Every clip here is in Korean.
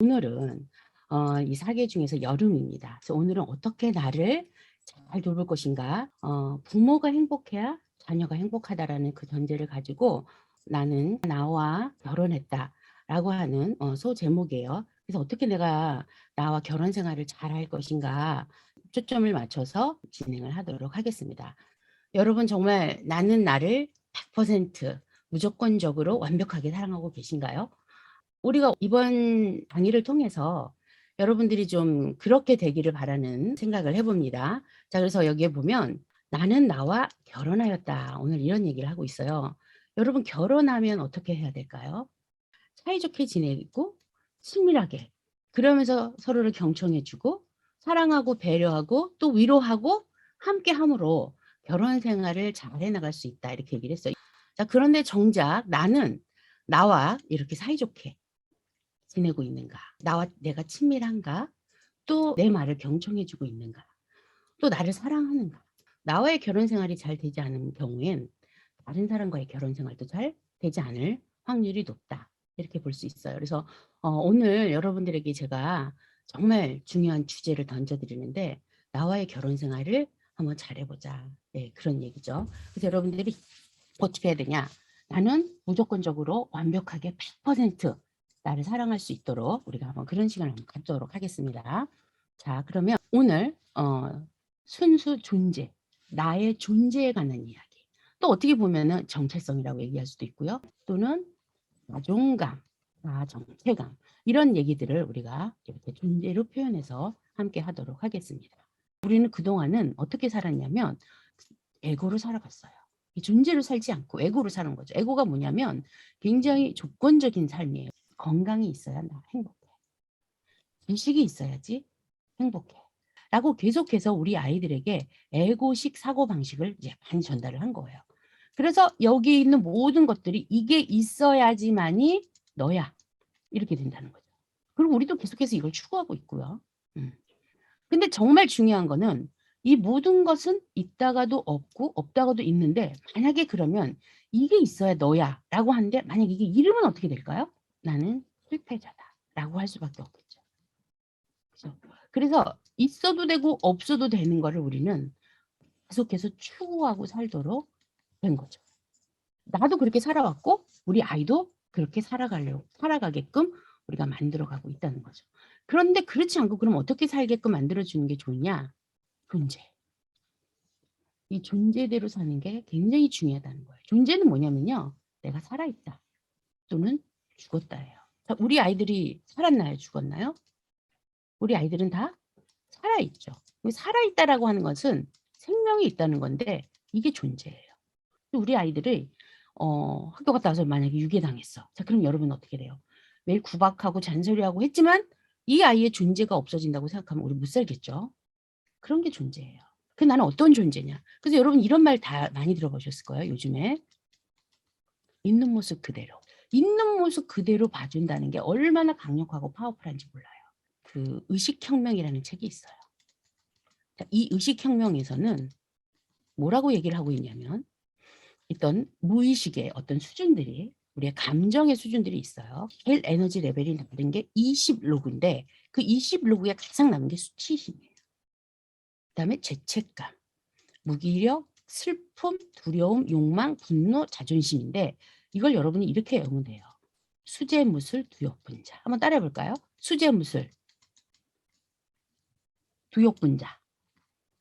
오늘은 이 사계 중에서 여름입니다. 그래서 오늘은 어떻게 나를 잘 돌볼 것인가? 부모가 행복해야 자녀가 행복하다라는 그 전제를 가지고 나는 나와 결혼했다라고 하는 소제목이에요. 그래서 어떻게 내가 나와 결혼 생활을 잘 할 것인가 초점을 맞춰서 진행을 하도록 하겠습니다. 여러분 정말 나는 나를 100% 무조건적으로 완벽하게 사랑하고 계신가요? 우리가 이번 강의를 통해서 여러분들이 좀 그렇게 되기를 바라는 생각을 해봅니다. 자, 그래서 여기에 보면 나는 나와 결혼하였다. 오늘 이런 얘기를 하고 있어요. 여러분 결혼하면 어떻게 해야 될까요? 사이좋게 지내고 친밀하게 그러면서 서로를 경청해주고 사랑하고 배려하고 또 위로하고 함께함으로 결혼 생활을 잘 해나갈 수 있다 이렇게 얘기를 했어요. 자, 그런데 정작 나는 나와 이렇게 사이좋게 지내고 있는가? 나와 내가 친밀한가? 또 내 말을 경청해주고 있는가? 또 나를 사랑하는가? 나와의 결혼 생활이 잘 되지 않은 경우엔 다른 사람과의 결혼 생활도 잘 되지 않을 확률이 높다. 이렇게 볼 수 있어요. 그래서 오늘 여러분들에게 제가 정말 중요한 주제를 던져드리는데 나와의 결혼 생활을 한번 잘해보자. 네, 그런 얘기죠. 그래서 여러분들이 어떻게 해야 되냐? 나는 무조건적으로 완벽하게 100% 나를 사랑할 수 있도록 우리가 한번 그런 시간을 한번 갖도록 하겠습니다. 자, 그러면 오늘 순수 존재, 나의 존재에 관한 이야기. 또 어떻게 보면은 정체성이라고 얘기할 수도 있고요. 또는 자존감, 정체감 이런 얘기들을 우리가 이렇게 존재로 표현해서 함께 하도록 하겠습니다. 우리는 그동안은 어떻게 살았냐면 에고로 살아갔어요. 이 존재로 살지 않고 에고로 사는 거죠. 에고가 뭐냐면 굉장히 조건적인 삶이에요. 건강이 있어야 나 행복해. 지식이 있어야지 행복해. 라고 계속해서 우리 아이들에게 에고식 사고방식을 이제 많이 전달을 한 거예요. 그래서 여기 있는 모든 것들이 이게 있어야지만이 너야. 이렇게 된다는 거죠. 그리고 우리도 계속해서 이걸 추구하고 있고요. 근데 정말 중요한 거는 이 모든 것은 있다가도 없고 없다가도 있는데 만약에 그러면 이게 있어야 너야 라고 하는데 만약에 이게 이름은 어떻게 될까요? 나는 실패자다 라고 할 수밖에 없겠죠. 그렇죠? 그래서 있어도 되고 없어도 되는 거를 우리는 계속해서 추구하고 살도록 된 거죠. 나도 그렇게 살아왔고 우리 아이도 그렇게 살아가게끔 우리가 만들어가고 있다는 거죠. 그런데 그렇지 않고 그럼 어떻게 살게끔 만들어주는 게 좋냐? 존재. 이 존재대로 사는 게 굉장히 중요하다는 거예요. 존재는 뭐냐면요. 내가 살아있다 또는 죽었다예요. 우리 아이들이 살았나요? 죽었나요? 우리 아이들은 다 살아있죠. 살아있다라고 하는 것은 생명이 있다는 건데 이게 존재예요. 우리 아이들이 학교 갔다 와서 만약에 유괴당했어. 자, 그럼 여러분 어떻게 돼요? 매일 구박하고 잔소리하고 했지만 이 아이의 존재가 없어진다고 생각하면 우리 못 살겠죠. 그런 게 존재예요. 그 나는 어떤 존재냐. 그래서 여러분 이런 말 다 많이 들어보셨을 거예요. 요즘에. 있는 모습 그대로. 있는 모습 그대로 봐준다는 게 얼마나 강력하고 파워풀한지 몰라요. 그 의식혁명이라는 책이 있어요. 자, 이 의식혁명에서는 뭐라고 얘기를 하고 있냐면 있던 무의식의 어떤 수준들이 우리의 감정의 수준들이 있어요. 제일 에너지 레벨이 낮은 게 20로그인데 그 20로그에 가장 남은 게 수치심이에요. 그다음에 죄책감, 무기력, 슬픔, 두려움, 욕망, 분노, 자존심인데 이걸 여러분이 이렇게 외우면 돼요. 수재무술 두욕분자. 한번 따라해 볼까요? 수재무술 두욕분자.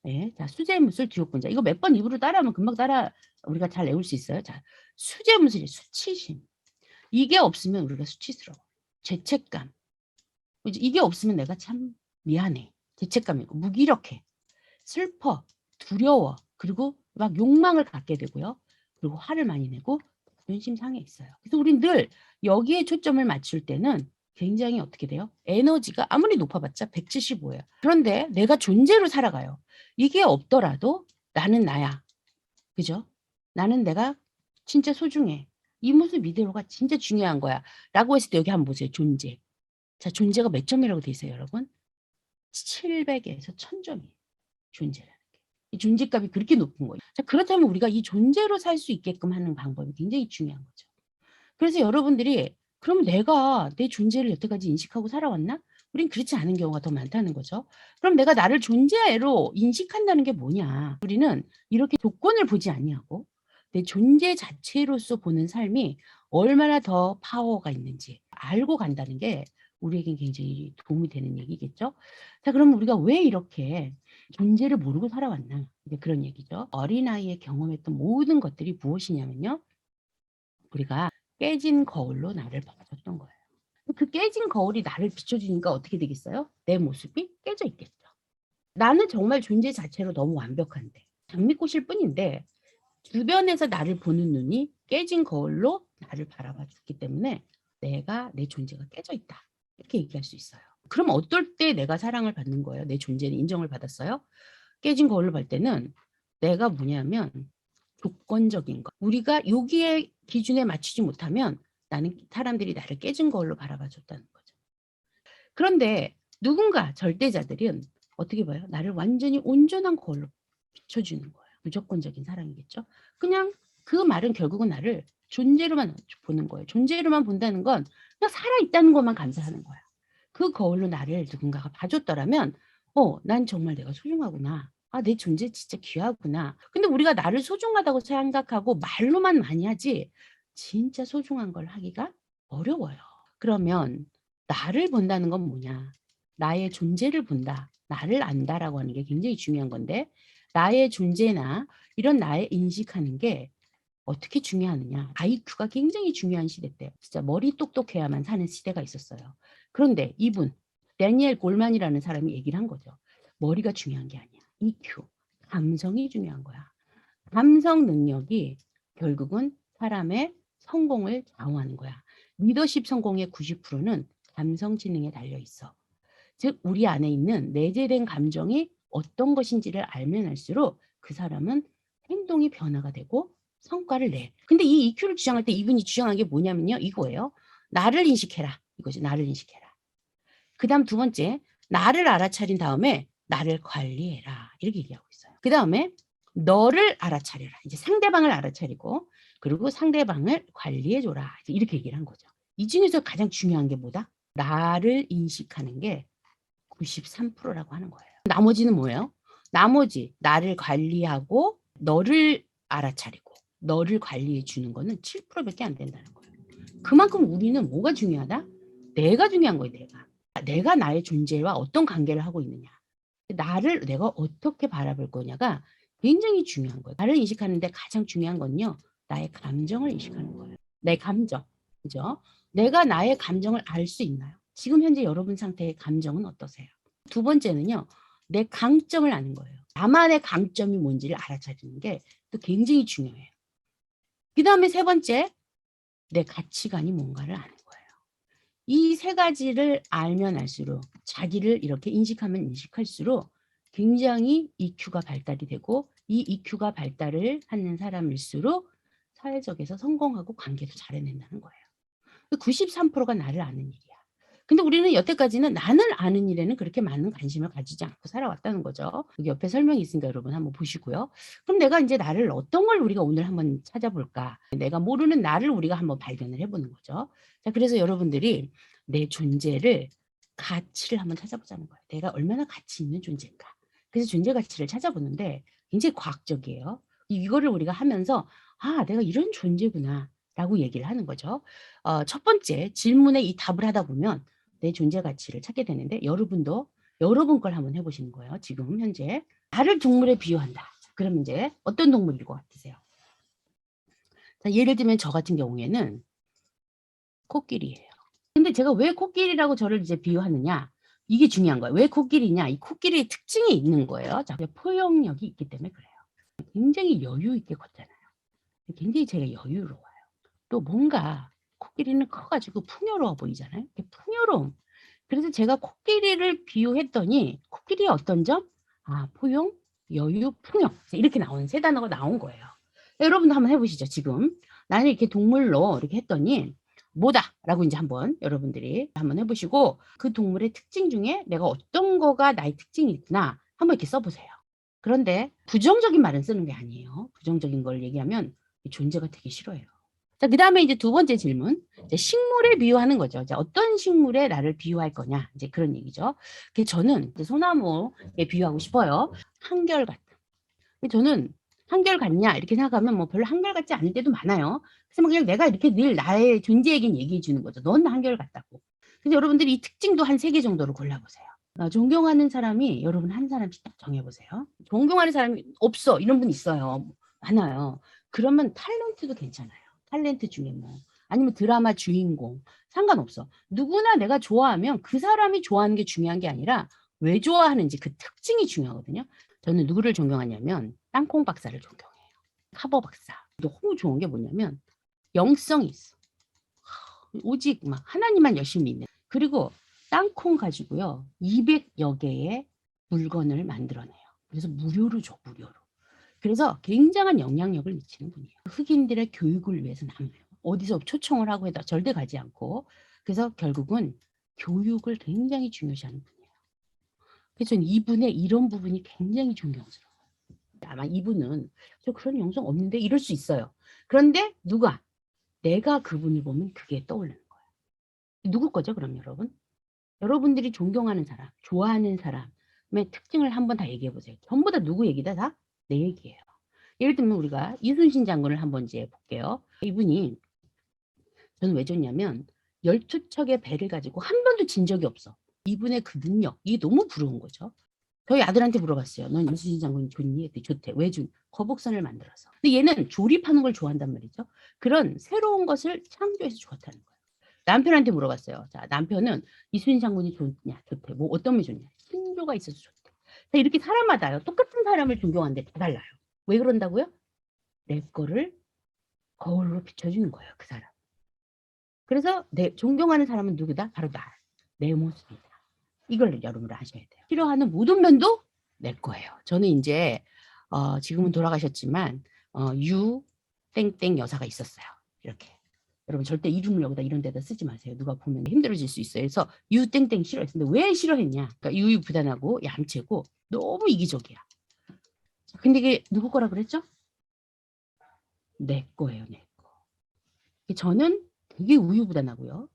네, 자, 수재무술 두욕분자. 이거 몇 번 입으로 따라하면 금방 우리가 잘 외울 수 있어요. 자, 수재무술이 수치심. 이게 없으면 우리가 수치스러워. 죄책감. 이게 없으면 내가 참 미안해. 죄책감이 있고 무기력해. 슬퍼. 두려워. 그리고 막 욕망을 갖게 되고요. 그리고 화를 많이 내고 자존심 상해 있어요. 그래서 우린 늘 여기에 초점을 맞출 때는 굉장히 어떻게 돼요? 에너지가 아무리 높아봤자 175예요. 그런데 내가 존재로 살아가요. 이게 없더라도 나는 나야. 그죠? 나는 내가 진짜 소중해. 이 모습 이대로가 진짜 중요한 거야. 라고 했을 때 여기 한번 보세요. 존재. 자, 존재가 몇 점이라고 돼 있어요, 여러분? 700에서 1000점이에요. 존재라는 게. 이 존재값이 그렇게 높은 거예요. 자, 그렇다면 우리가 이 존재로 살 수 있게끔 하는 방법이 굉장히 중요한 거죠. 그래서 여러분들이 그러면 내가 내 존재를 여태까지 인식하고 살아왔나? 우린 그렇지 않은 경우가 더 많다는 거죠. 그럼 내가 나를 존재로 인식한다는 게 뭐냐? 우리는 이렇게 조건을 보지 아니하고 내 존재 자체로서 보는 삶이 얼마나 더 파워가 있는지 알고 간다는 게 우리에겐 굉장히 도움이 되는 얘기겠죠. 자, 그럼 우리가 왜 이렇게 존재를 모르고 살아왔나? 이제 그런 얘기죠. 어린아이의 경험했던 모든 것들이 무엇이냐면요. 우리가 깨진 거울로 나를 봐줬던 거예요. 그 깨진 거울이 나를 비춰주니까 어떻게 되겠어요? 내 모습이 깨져 있겠죠. 나는 정말 존재 자체로 너무 완벽한데, 장미꽃일 뿐인데 주변에서 나를 보는 눈이 깨진 거울로 나를 바라봐 줬기 때문에 내가 내 존재가 깨져 있다. 이렇게 얘기할 수 있어요. 그럼 어떨 때 내가 사랑을 받는 거예요? 내 존재는 인정을 받았어요? 깨진 거울로 볼 때는 내가 뭐냐면 조건적인 것. 우리가 여기에 기준에 맞추지 못하면 나는 사람들이 나를 깨진 거울로 바라봐 줬다는 거죠. 그런데 누군가 절대자들은 어떻게 봐요? 나를 완전히 온전한 거울로 비춰주는 거예요. 무조건적인 사랑이겠죠. 그냥 그 말은 결국은 나를 존재로만 보는 거예요. 존재로만 본다는 건 그냥 살아있다는 것만 감사하는 거야. 그 거울로 나를 누군가가 봐줬더라면 난 정말 내가 소중하구나. 아, 내 존재 진짜 귀하구나. 근데 우리가 나를 소중하다고 생각하고 말로만 많이 하지 진짜 소중한 걸 하기가 어려워요. 그러면 나를 본다는 건 뭐냐? 나의 존재를 본다. 나를 안다라고 하는 게 굉장히 중요한 건데 나의 존재나 이런 나의 인식하는 게 어떻게 중요하느냐. IQ가 굉장히 중요한 시대 때 진짜 머리 똑똑해야만 사는 시대가 있었어요. 그런데 이분 데니엘 골만이라는 사람이 얘기를 한 거죠. 머리가 중요한 게 아니야. EQ, 감성이 중요한 거야. 감성 능력이 결국은 사람의 성공을 좌우하는 거야. 리더십 성공의 90%는 감성 지능에 달려 있어. 즉 우리 안에 있는 내재된 감정이 어떤 것인지를 알면 알수록 그 사람은 행동이 변화가 되고 성과를 내. 근데 이 EQ를 주장할 때 이분이 주장한 게 뭐냐면요. 이거예요. 나를 인식해라. 이거지. 나를 인식해라. 그다음 두 번째, 나를 알아차린 다음에 나를 관리해라. 이렇게 얘기하고 있어요. 그다음에 너를 알아차려라. 이제 상대방을 알아차리고 그리고 상대방을 관리해줘라. 이렇게 얘기를 한 거죠. 이 중에서 가장 중요한 게 뭐다? 나를 인식하는 게 93%라고 하는 거예요. 나머지는 뭐예요? 나머지 나를 관리하고 너를 알아차리고 너를 관리해 주는 거는 7%밖에 안 된다는 거예요. 그만큼 우리는 뭐가 중요하다? 내가 중요한 거예요. 내가 나의 존재와 어떤 관계를 하고 있느냐. 나를 내가 어떻게 바라볼 거냐가 굉장히 중요한 거예요. 나를 인식하는데 가장 중요한 건요. 나의 감정을 인식하는 거예요. 내 감정. 그죠? 내가 나의 감정을 알 수 있나요? 지금 현재 여러분 상태의 감정은 어떠세요? 두 번째는요. 내 강점을 아는 거예요. 나만의 강점이 뭔지를 알아차리는 게 또 굉장히 중요해요. 그다음에 세 번째, 내 가치관이 뭔가를 아는 거예요. 이 세 가지를 알면 알수록 자기를 이렇게 인식하면 인식할수록 굉장히 EQ가 발달이 되고 이 EQ가 발달을 하는 사람일수록 사회적에서 성공하고 관계도 잘 해낸다는 거예요. 93%가 나를 아는 일이야. 근데 우리는 여태까지는 나를 아는 일에는 그렇게 많은 관심을 가지지 않고 살아왔다는 거죠. 여기 옆에 설명이 있으니까 여러분 한번 보시고요. 그럼 내가 이제 나를 어떤 걸 우리가 오늘 한번 찾아볼까? 내가 모르는 나를 우리가 한번 발견을 해보는 거죠. 자, 그래서 여러분들이 내 존재를 가치를 한번 찾아보자는 거예요. 내가 얼마나 가치 있는 존재인가. 그래서 존재 가치를 찾아보는데 굉장히 과학적이에요. 이거를 우리가 하면서 아, 내가 이런 존재구나 라고 얘기를 하는 거죠. 첫 번째 질문에 이 답을 하다 보면 내 존재 가치를 찾게 되는데 여러분도 여러분 걸 한번 해보시는 거예요. 지금 현재 나를 동물에 비유한다. 그러면 이제 어떤 동물일 것 같으세요? 자, 예를 들면 저 같은 경우에는 코끼리예요. 근데 제가 왜 코끼리라고 저를 이제 비유하느냐? 이게 중요한 거예요. 왜 코끼리냐? 이 코끼리의 특징이 있는 거예요. 자, 포용력이 있기 때문에 그래요. 굉장히 여유 있게 걷잖아요. 굉장히 제가 여유로워요. 또 뭔가 코끼리는 커가지고 풍요로워 보이잖아요. 풍요로움. 그래서 제가 코끼리를 비유했더니 코끼리의 어떤 점? 아, 포용, 여유, 풍요. 이렇게 나오는 세 단어가 나온 거예요. 여러분도 한번 해보시죠. 지금 나는 이렇게 동물로 이렇게 했더니 뭐다라고 이제 한번 여러분들이 한번 해보시고 그 동물의 특징 중에 내가 어떤 거가 나의 특징이 있구나 한번 이렇게 써보세요. 그런데 부정적인 말은 쓰는 게 아니에요. 부정적인 걸 얘기하면 존재가 되게 싫어해요. 자, 그다음에 이제 두 번째 질문. 이제 식물에 비유하는 거죠. 자, 어떤 식물에 나를 비유할 거냐. 이제 그런 얘기죠. 그래서 저는 이제 소나무에 비유하고 싶어요. 한결같다. 저는 한결같냐 이렇게 생각하면 뭐 별로 한결같지 않을 때도 많아요. 그래서 뭐 그냥 내가 이렇게 늘 나의 존재 얘기는 얘기해 주는 거죠. 넌 한결같다고. 근데 여러분들이 이 특징도 한 3개 정도로 골라보세요. 존경하는 사람이 여러분 한 사람씩 딱 정해보세요. 존경하는 사람이 없어 이런 분 있어요. 많아요. 그러면 탤런트도 괜찮아요. 탤런트 중에 뭐 아니면 드라마 주인공 상관없어. 누구나 내가 좋아하면 그 사람이 좋아하는 게 중요한 게 아니라 왜 좋아하는지 그 특징이 중요하거든요. 저는 누구를 존경하냐면 땅콩 박사를 존경해요. 카버 박사. 너무 좋은 게 뭐냐면 영성이 있어. 오직 막 하나님만 열심히 믿는. 그리고 땅콩 가지고요. 200여 개의 물건을 만들어내요. 그래서 무료로 줘, 무료로. 그래서 굉장한 영향력을 미치는 분이에요. 흑인들의 교육을 위해서 남아요. 어디서 초청을 하고 해도 절대 가지 않고. 그래서 결국은 교육을 굉장히 중요시하는 분이에요. 그래서 저는 이분의 이런 부분이 굉장히 존경스러워요. 아마 이분은 저 그런 영성 없는데 이럴 수 있어요. 그런데 누가? 내가 그분을 보면 그게 떠오르는 거예요. 누구 거죠, 그럼 여러분? 여러분들이 존경하는 사람, 좋아하는 사람의 특징을 한번 다 얘기해 보세요. 전부 다 누구 얘기다? 다 내 얘기예요. 예를 들면 우리가 이순신 장군을 한번 이제 볼게요. 이분이 저는 왜 좋냐면 12척의 배를 가지고 한 번도 진 적이 없어. 이분의 그 능력, 이게 너무 부러운 거죠. 저희 아들한테 물어봤어요. 넌 이순신 장군이 좋니? 했더니 좋대. 왜 준? 거북선을 만들어서. 근데 얘는 조립하는 걸 좋아한단 말이죠. 그런 새로운 것을 창조해서 좋다는 거예요. 남편한테 물어봤어요. 자, 남편은 이순신 장군이 좋냐? 좋대. 뭐 어떤 게 좋냐? 신조가 있어서 좋대. 자, 이렇게 사람마다요. 똑같은 사람을 존경하는데 다 달라요. 왜 그런다고요? 내 거를 거울로 비춰주는 거예요. 그 사람. 그래서 내 존경하는 사람은 누구다? 바로 나. 내 모습이다. 이걸 여러분 아셔야 돼요. 싫어하는 모든 면도 내 거예요. 저는 이제 지금은 돌아가셨지만 유 땡땡 여사가 있었어요. 이렇게. 여러분 절대 이름을 여기다 이런 데다 쓰지 마세요. 누가 보면 힘들어질 수 있어요. 그래서 유 땡땡 싫어했는데 왜 싫어했냐? 그러니까 유유부단하고 얌체고 너무 이기적이야. 근데 이게 누구 거라 그랬죠? 내 거예요, 내 거. 저는 되게 우유부단하고요.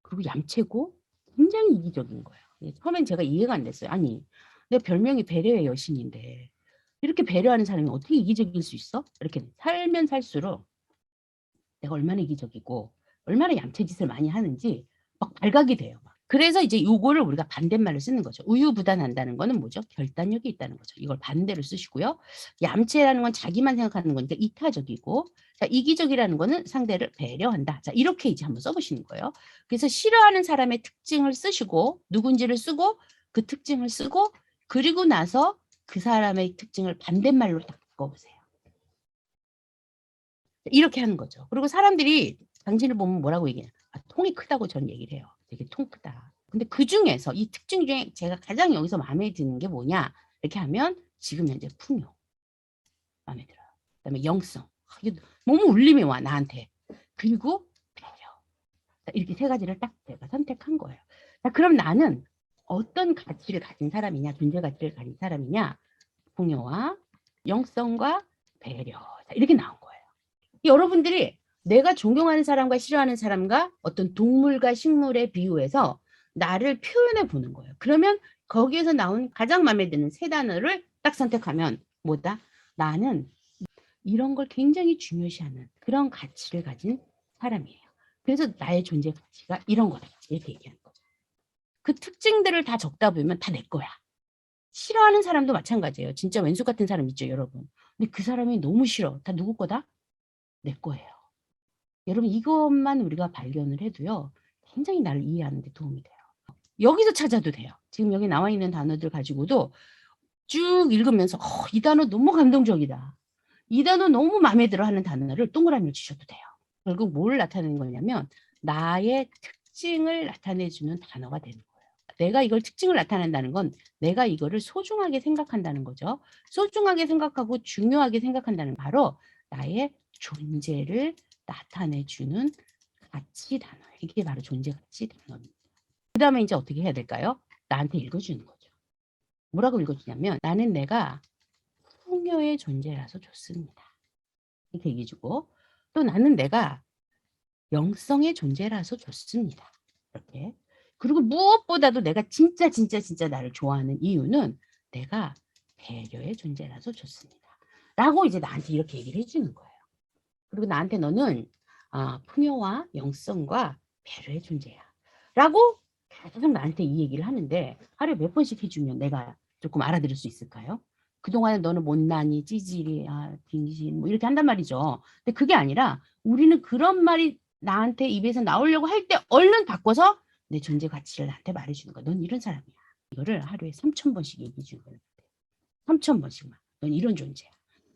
그리고 얌체고 굉장히 이기적인 거예요. 처음엔 제가 이해가 안 됐어요. 아니, 내 별명이 배려의 여신인데 이렇게 배려하는 사람이 어떻게 이기적일 수 있어? 이렇게 살면 살수록 내가 얼마나 이기적이고 얼마나 얌체짓을 많이 하는지 막 발각이 돼요. 그래서 이제 요거를 우리가 반대말로 쓰는 거죠. 우유부단한다는 거는 뭐죠? 결단력이 있다는 거죠. 이걸 반대로 쓰시고요. 얌체라는 건 자기만 생각하는 거니까 이타적이고, 자, 이기적이라는 거는 상대를 배려한다. 자, 이렇게 이제 한번 써보시는 거예요. 그래서 싫어하는 사람의 특징을 쓰시고, 누군지를 쓰고, 그 특징을 쓰고, 그리고 나서 그 사람의 특징을 반대말로 딱 바꿔보세요. 이렇게 하는 거죠. 그리고 사람들이 당신을 보면 뭐라고 얘기해요? 아, 통이 크다고 저는 얘기를 해요. 되게 통 크다. 근데 그 중에서 이 특징 중에 제가 가장 여기서 마음에 드는 게 뭐냐? 이렇게 하면 지금 현재 풍요. 마음에 들어요. 그다음에 영성. 이게 너무 울림이 와 나한테. 그리고 배려. 이렇게 3가지를 딱 제가 선택한 거예요. 자, 그럼 나는 어떤 가치를 가진 사람이냐? 존재 가치를 가진 사람이냐? 풍요와 영성과 배려. 자, 이렇게 나온 거예요. 여러분들이 내가 존경하는 사람과 싫어하는 사람과 어떤 동물과 식물에 비유해서 나를 표현해 보는 거예요. 그러면 거기에서 나온 가장 마음에 드는 3단어를 딱 선택하면 뭐다? 나는 이런 걸 굉장히 중요시하는 그런 가치를 가진 사람이에요. 그래서 나의 존재 가치가 이런 거다. 이렇게 얘기하는 거죠. 그 특징들을 다 적다 보면 다 내 거야. 싫어하는 사람도 마찬가지예요. 진짜 왼수 같은 사람 있죠, 여러분. 근데 그 사람이 너무 싫어. 다 누구 거다? 내 거예요. 여러분 이것만 우리가 발견을 해도요. 굉장히 나를 이해하는 데 도움이 돼요. 여기서 찾아도 돼요. 지금 여기 나와 있는 단어들 가지고도 쭉 읽으면서 이 단어 너무 감동적이다. 이 단어 너무 마음에 들어 하는 단어를 동그라미를 치셔도 돼요. 결국 뭘 나타내는 거냐면 나의 특징을 나타내주는 단어가 되는 거예요. 내가 이걸 특징을 나타낸다는 건 내가 이거를 소중하게 생각한다는 거죠. 소중하게 생각하고 중요하게 생각한다는 바로 나의 존재를 나타내주는 가치 단어. 이게 바로 존재 가치 단어입니다. 그 다음에 이제 어떻게 해야 될까요? 나한테 읽어주는 거죠. 뭐라고 읽어주냐면 나는 내가 풍요의 존재라서 좋습니다. 이렇게 얘기해주고 또 나는 내가 영성의 존재라서 좋습니다. 이렇게. 그리고 무엇보다도 내가 진짜 나를 좋아하는 이유는 내가 배려의 존재라서 좋습니다. 라고 이제 나한테 이렇게 얘기를 해 주는 거예요. 그리고 나한테 "너는 풍요와 영성과 배려의 존재야." 라고 계속 나한테 이 얘기를 하는데 하루에 몇 번씩 해 주면 내가 조금 알아들을 수 있을까요? 그동안에 "너는 못나니, 찌질이, 빙신." 뭐 이렇게 한단 말이죠. 근데 그게 아니라 우리는 그런 말이 나한테 입에서 나오려고 할 때 얼른 바꿔서 내 존재 가치를 나한테 말해 주는 거야. "넌 이런 사람이야." 이거를 하루에 3,000번씩 얘기해 주는 거예요. 3,000번씩만. "넌 이런 존재야."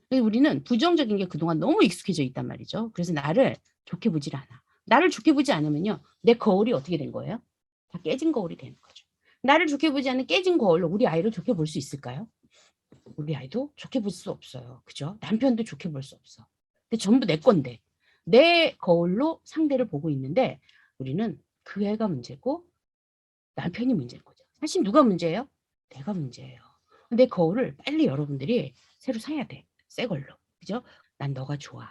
그래서 우리는 부정적인 게 그동안 너무 익숙해져 있단 말이죠. 그래서 나를 좋게 보질 않아. 나를 좋게 보지 않으면요. 내 거울이 어떻게 된 거예요? 다 깨진 거울이 되는 거죠. 나를 좋게 보지 않는 깨진 거울로 우리 아이를 좋게 볼 수 있을까요? 우리 아이도 좋게 볼 수 없어요. 그죠? 남편도 좋게 볼 수 없어. 근데 전부 내 건데. 내 거울로 상대를 보고 있는데 우리는 그 애가 문제고 남편이 문제인 거죠. 사실 누가 문제예요? 내가 문제예요. 내 거울을 빨리 여러분들이 새로 사야 돼. 새 걸로. 그죠? "난 너가 좋아.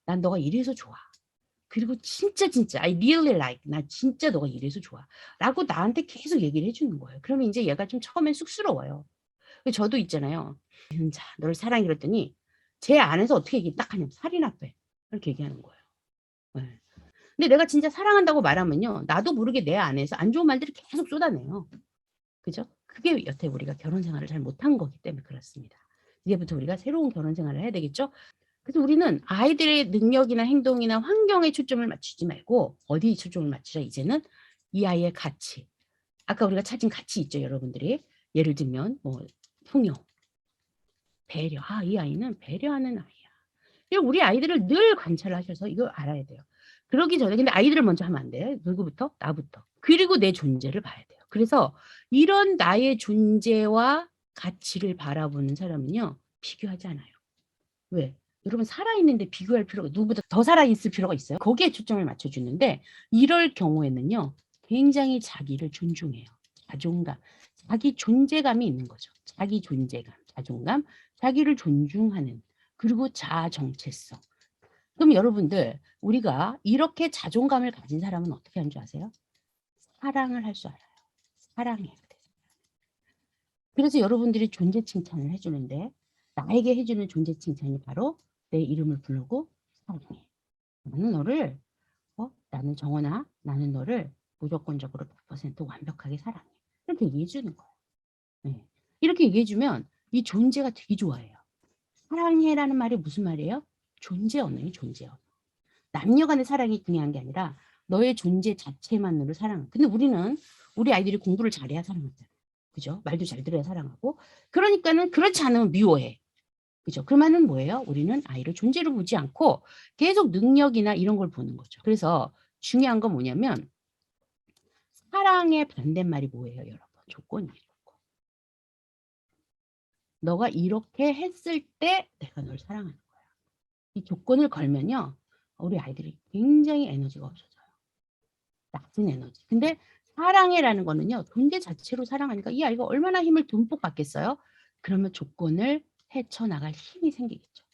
난 너가 이래서 좋아. 그리고 진짜 I really like 나 진짜 너가 이래서 좋아."라고 나한테 계속 얘기를 해 주는 거예요. 그러면 인제 얘가 좀 처음엔 쑥스러워요. 그 저도 있잖아요. "자 너를 사랑해." 그랬더니 제 안에서 어떻게 얘기 딱 하냐면 "살이나 빼." 이렇게 얘기하는 거예요. 예. 근데 내가 진짜 사랑한다고 말하면요. 나도 모르게 내 안에서 안 좋은 말들을 계속 쏟아내요. 그죠? 그게 여태 우리가 결혼 생활을 잘 못한 거기 때문에 그렇습니다. 이제부터 우리가 새로운 결혼 생활을 해야 되겠죠? 그래서 우리는 아이들의 능력이나 행동이나 환경에 초점을 맞추지 말고 어디에 초점을 맞추자 이제는 이 아이의 가치. 아까 우리가 찾은 가치 있죠, 여러분들이. 예를 들면 뭐 풍요, 배려. 이 아이는 배려하는 아이야. 그리고 우리 아이들을 늘 관찰하셔서 이거 알아야 돼요. 그러기 전에 근데 아이들을 먼저 하면 안 돼. 누구부터? 나부터. 그리고 내 존재를 봐야 돼요. 그래서 이런 나의 존재와 가치를 바라보는 사람은요, 비교하지 않아요. 왜? 여러분 살아있는데 비교할 필요가 누구보다 더 살아있을 필요가 있어요? 거기에 초점을 맞춰 주는데 이럴 경우에는요. 굉장히 자기를 존중해요. 자존감. 자기 존재감이 있는 거죠. 자기 존재감, 자존감, 자기를 존중하는 그리고 자아 정체성. 그럼 여러분들 우리가 이렇게 자존감을 가진 사람은 어떻게 하는 줄 아세요? 사랑을 할 줄 알아요. 사랑해야 돼. 그래서 여러분들이 존재 칭찬을 해 주는데 나에게 해 주는 존재 칭찬이 바로 내 이름을 부르고 "사랑해. 나는 너를 나는 정원아 나는 너를 무조건적으로 100% 완벽하게 사랑해." 이렇게 얘기해 주는 거예요. 네. 이렇게 얘기해 주면 이 존재가 되게 좋아해요. 사랑해라는 말이 무슨 말이에요? 존재 언어예요, 존재 언어. 남녀 간의 사랑이 중요한 게 아니라 너의 존재 자체만으로 사랑. 근데 우리는 우리 아이들이 공부를 잘해야 사랑하잖아요. 그죠? 말도 잘 들어야 사랑하고. 그러니까는 그렇지 않으면 미워해. 그죠? 그러면은 뭐예요? 우리는 아이를 존재로 보지 않고 계속 능력이나 이런 걸 보는 거죠. 그래서 중요한 건 뭐냐면 사랑의 반대말이 뭐예요, 여러분? 조건이에요, 조건. 너가 이렇게 했을 때 내가 널 사랑하는 거야. 이 조건을 걸면요. 우리 아이들이 굉장히 에너지가 없어져요. 낮은 에너지. 근데 사랑해라는 거는요. 존재 자체로 사랑하니까 이 아이가 얼마나 힘을 듬뿍 받겠어요? 그러면 조건을 헤쳐나갈 힘이 생기겠죠.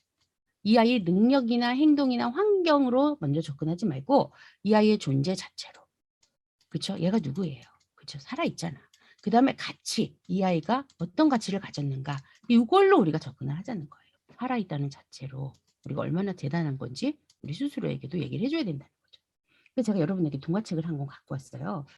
이 아이의 능력이나 행동이나 환경으로 먼저 접근하지 말고 이 아이의 존재 자체로. 그쵸? 얘가 누구예요? 그쵸? 살아있잖아. 그다음에 가치. 이 아이가 어떤 가치를 가졌는가. 이걸로 우리가 접근을 하자는 거예요. 살아있다는 자체로 우리가 얼마나 대단한 건지 우리 스스로에게도 얘기를 해 줘야 된다는 거죠. 그래서 제가 여러분에게 동화책을 한 권 갖고 왔어요.